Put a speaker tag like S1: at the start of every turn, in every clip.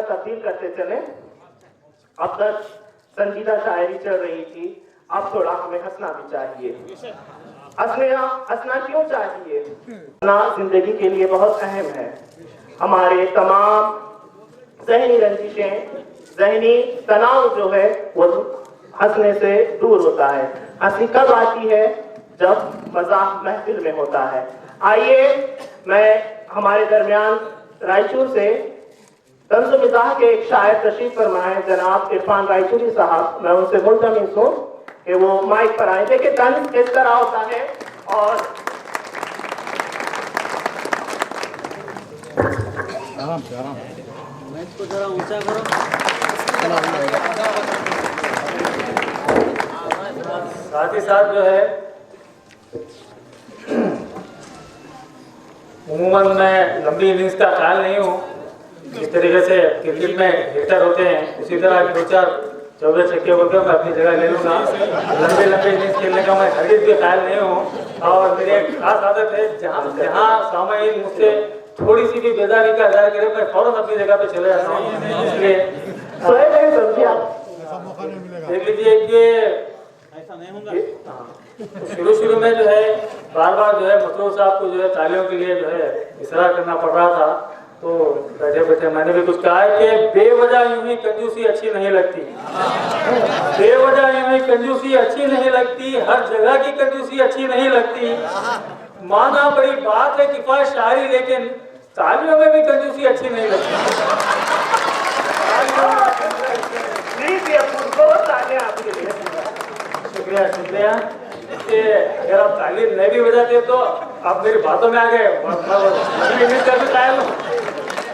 S1: तब्दील करते चले। अब तक संजीदा शायरी चल रही थी, अब थोड़ा हमें हंसना भी चाहिए। हंसना क्यों चाहिए? हंसना जिंदगी के लिए बहुत अहम है। हमारे तमाम ज़हनी रंजिशें, ज़हनी तनाव जो है वो हंसने से दूर होता है। हंसी कब आती है? जब मज़ाक महफिल में होता है। आइए मैं हमारे दरमियान रायचूर से तंज़ मिज़ाह के एक शायर तशरीफ फरमाए जनाब इरफान रायचूरी साहब, मैं उनसे मुल्तमिस हूँ कि वो माइक पर आए। देखिए तंज़ इस तरह होता है और
S2: आराम से आराम मैच को जरा ऊंचा करो। साथ ही साथ जो है उम्मन मैं लंबी इनिंग्स का ख्याल नहीं हूँ। जिस तरीके से क्रिकेट में हिटर होते हैं उसी तरह 2-4 चौके छक्के होकर मैं अपनी जगह ले लूँगा। लंबे इनिंग्स खेलने का मैं हरगिज़ भी ख्याल नहीं हूँ। और मेरी एक खास आदत है जहाँ सामयीन मुझसे थोड़ी सी भी बेदारी का इज़हार करे मैं फौरन अपनी जगह पे चले जाता हूँ। इसलिए देख लीजिए कि ऐसा नहीं होगा। शुरू में जो है बार जो है मसरूर साहब को जो है तालियों के लिए जो है इशारा करना पड़ रहा था, तो बैठे बैठे मैंने भी कुछ कहा है कि बेवजह यूं ही कंजूसी अच्छी नहीं लगती। बेवजह यूं ही कंजूसी अच्छी नहीं लगती, हर जगह की कंजूसी अच्छी नहीं लगती। माना बड़ी बात है किफायत शायरी, लेकिन तालियों में भी कंजूसी अच्छी नहीं लगती। शुक्रिया शुक्रिया कि अगर आप तालीम नहीं भी बजाते तो आप मेरी बातों में आ गए।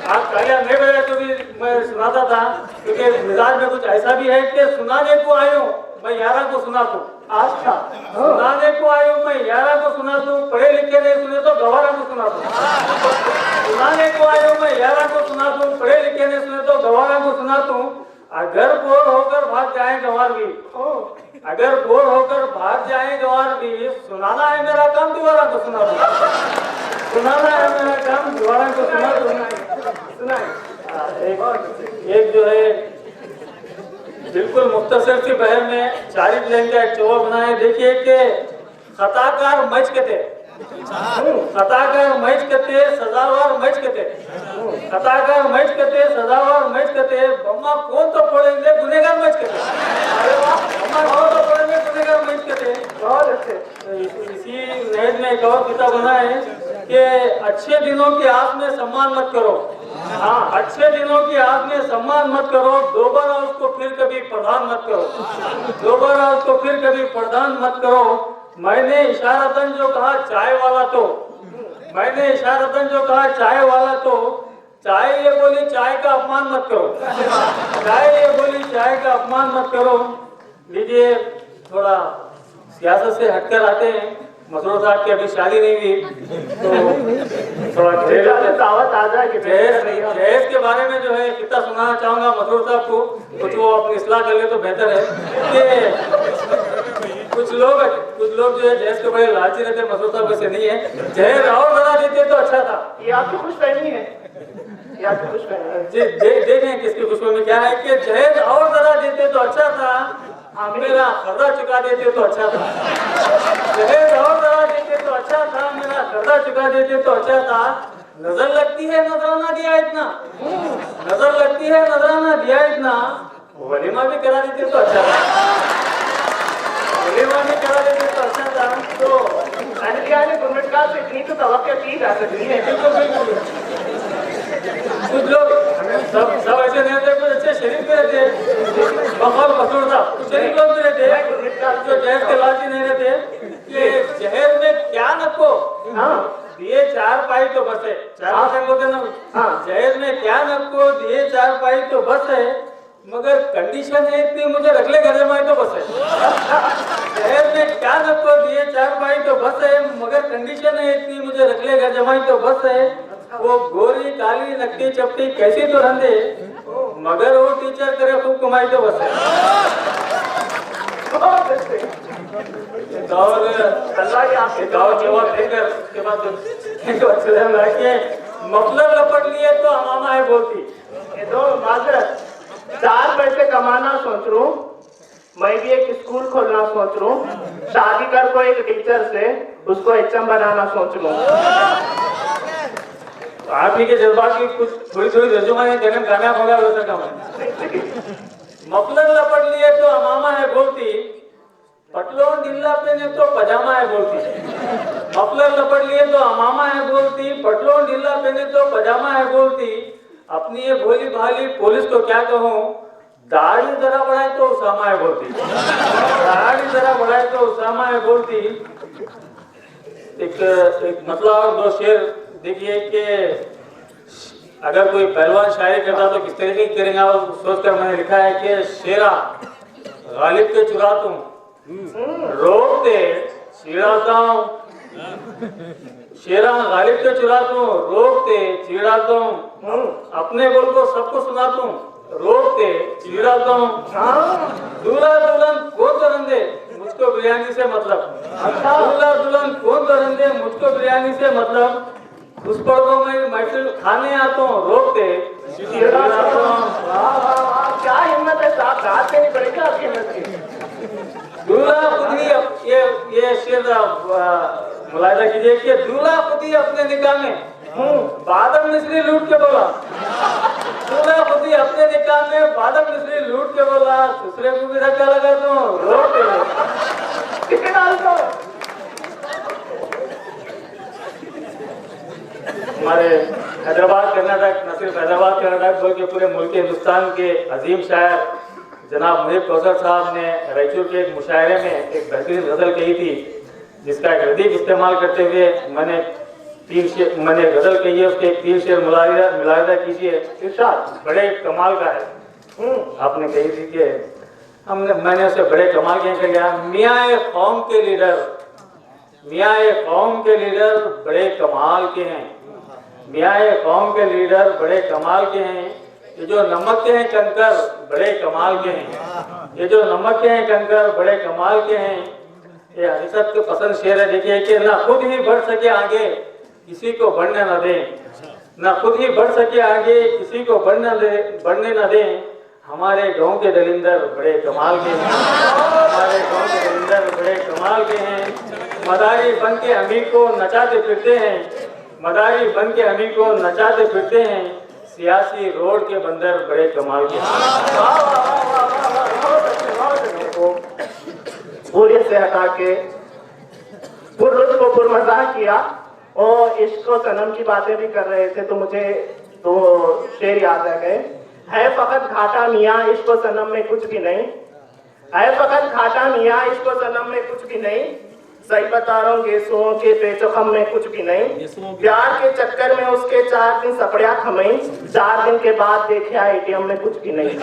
S2: आप तालियां नहीं बजाते तो भी मैं सुनाता था, क्योंकि मिजाज में कुछ ऐसा भी है कि सुनाने को आयो मैं 11 को सुना दूं। अच्छा, सुनाने को आयो मैं 11 को सुना दूं, पढ़े लिखे नहीं सुने तो गवारा को सुना दूं। सुनाने को आयो मैं 11 को सुना दूं, पढ़े लिखे नहीं सुने तो गवारा को सुना दूं। अगर बोर होकर भाग जाए गंवार भी, अगर बोर होकर भाग जाए गंवार भी, सुनाना है मेरा काम दोबारा को सुना दूं। सुनाना है मेरा काम दोबारा को सुना दूं। एक जो है बिल्कुल मुख्तसर सी बहर में 4 लाइन का एक चौवा बनाए। देखिए कि खताकार मच कते, खताकार मच कते सजावार मच कते, खताकार मच कते सजावार मच कते, बम्मा कौन तो पढ़ेंगे गुनेगार मच कते। अरे वाह, बम्मा कौन तो पढ़ेंगे गुनेगार मच कते। बहुत अच्छे। इसी नहज में एक और किताब बना है कि अच्छे दिनों की आस में सम्मान मत करो। हाँ, अच्छे दिनों की आस में सम्मान मत करो, दोबारा उसको फिर कभी प्रधान मत करो, दोबारा उसको फिर कभी प्रधान मत करो। मैंने इशारतन जो कहा चाय वाला तो, मैंने इशारतन जो कहा चाय वाला तो, चाय ये बोली चाय का अपमान मत करो, चाय ये बोली चाय का अपमान मत करो। लीजिए थोड़ा सियासत से हटकर आते हैं। मसरूर साहब की अभी शादी नहीं हुई तो थोड़ा दावत आ जाए कि जहेज के बारे में जो है कितना सुनाना चाहूंगा मसरूर साहब को, कुछ वो अपनी इस्लाह कर ले तो बेहतर है। कि कुछ लोग जो है जहेज के बड़े लालची रहते हैं, मसरूर साहब वैसे नहीं है। जहेज और बना देते तो अच्छा था। ये आपकी खुशफहमी है, ये आपकी खुशफहमी है। देखें किसकी खुशफहमी क्या है कि जहेज और जरा देते तो अच्छा था, मेरा कर्जा चुका देते तो अच्छा था। जहेज और जरा देते तो अच्छा था, मेरा कर्जा चुका देते तो अच्छा था। नजर लगती है नजराना दिया इतना, नजर लगती है नजराना दिया इतना, वलीमा भी करा देते तो अच्छा था, वलीमा भी करा देते तो अच्छा था। तो गुरमिटका से इतनी तो तवक्को की जा सकती है। बिल्कुल कुछ लोग सब ऐसे नहीं रहते, कुछ अच्छे शरीफ भी रहते, बखौल मसरूर था कुछ शरीफ लोग भी रहते, जो जहेज के लालची नहीं रहते। कि जहेज में क्या नको, हाँ दिए 4 पाई तो बस है, 4 बोलते ना। हाँ, जहेज में क्या नको दिए 4 पाई तो बस है, मगर कंडीशन है इतनी, मुझे रख ले घर जमाई तो बस है। शहर में क्या न तो दिए 4 भाई तो बस है, मगर कंडीशन है इतनी, मुझे रख ले घर जमाई तो बस है। वो गोरी काली नकली चपटी कैसी तो रंधे, मगर वो टीचर करे खूब कमाई तो बस है। गाँव जवाब देकर के बाद मतलब लपट लिए तो हमामा है बोलती।
S1: ये तो माजरत 4 पैसे कमाना सोच रहा हूँ, मैं भी एक स्कूल खोलना सोच रहा हूँ, शादी कर को एक टीचर से उसको एचएम बनाना सोच रहा हूँ।
S2: आप ही के जज्बात की कुछ थोड़ी थोड़ी तर्जुमानी देने में कामयाब होगा वैसा काम है। मफलर लपट लिए तो हमामा है बोलती, पटलोन ढीला पहने तो पजामा है बोलती। मफलर लपट लिए तो हमामा है बोलती, पटलोन ढीला पहने तो पजामा है बोलती। अपनी ये भोली भाली पुलिस को क्या कहूँ, दाढ़ी जरा बढ़ाए तो उसामा है बोलती। दाढ़ी जरा बढ़ाए तो उसामा है बोलती। एक मतलब और 2 शेर देखिए कि अगर कोई पहलवान शायरी करता तो किस तरीके की करेंगे, और सोचकर मैंने लिखा है कि शेरा गालिब के चुराता हूँ, रोकते चिढ़ाता हूँ। शेरा गालिब के चुराता हूँ, रोकते चिढ़ाता हूँ। अपने बोल को सबको सुनाता हूँ, रोकते चिढ़ाता हूँ। दूल्हा दुल्हन कौन तो रंधे, मुझको बिरयानी से मतलब। दूल्हा दुल्हन कौन तो रंधे, मुझको बिरयानी से मतलब। उस पर तो मैं महफिल खाने आता हूँ, रोकते चिढ़ाता हूँ।
S1: क्या हिम्मत है साहब, रात के नहीं पड़ेगा आपकी हिम्मत की।
S2: दूल्हा खुद ही ये शेर मुलायदा कीजिए कि दूल्हा खुद ही अपने निकाह में बादम मिश्री लूट के बोला। दूल्हा खुद ही अपने निकाह में बादम मिश्री लूट के बोला, दूसरे को भी धक्का लगा दो, रोक
S1: कितने डाल दो।
S2: हमारे हैदराबाद कर्नाटक, न सिर्फ हैदराबाद कर्नाटक बल्कि पूरे मुल्क हिंदुस्तान के अजीम शायर जनाब मुहिब कौसर साहब ने रायचूर के एक मुशायरे में एक बेहतरीन गजल कही थी, जिसका एक रदीफ इस्तेमाल करते हुए मैंने गजल कही है, उसके 3 शेर मुलाहिजा कीजिए। इरशाद बड़े कमाल का है। आपने कही थी कि मैंने उसे बड़े कमाल के कहा, मियाँ कौम के लीडर, मियाँ कौम के लीडर बड़े कमाल के हैं। मियाँ कौम के लीडर बड़े कमाल के हैं। ये जो नमक के हैं कंकर बड़े कमाल के हैं। ये जो नमक के हैं कंकर बड़े कमाल के हैं। ये हकीकत के पसंद शेर है। देखिए कि ना खुद ही बढ़ सके आगे किसी को बढ़ने न दें, ना खुद ही बढ़ सके आगे किसी को बढ़ने न दें। हमारे गांव के दलिंदर बड़े कमाल के हैं। हमारे गांव के दलिंदर बड़े कमाल के हैं। मदारी बन के अमीर को नचाते फिरते हैं, मदारी बन के अमीर को नचाते फिरते हैं। सियासी रोड के बंदर बड़े कमाल के
S1: पूरे से हटा के पुरुष को पुरमजा किया और इश्क और सनम की बातें भी कर रहे थे, तो मुझे 2 शेर याद आ गए। है फकत घाटा मियाँ इश्क और सनम में कुछ भी नहीं, है फकत घाटा मियाँ इश्क और सनम में कुछ भी नहीं। सही बता रहा हूँ गेसुओं के पेचोखम में कुछ भी नहीं। प्यार के चक्कर में उसके 4 दिन सपड़िया थमई, 4 दिन के बाद देखा एटीएम में कुछ भी नहीं।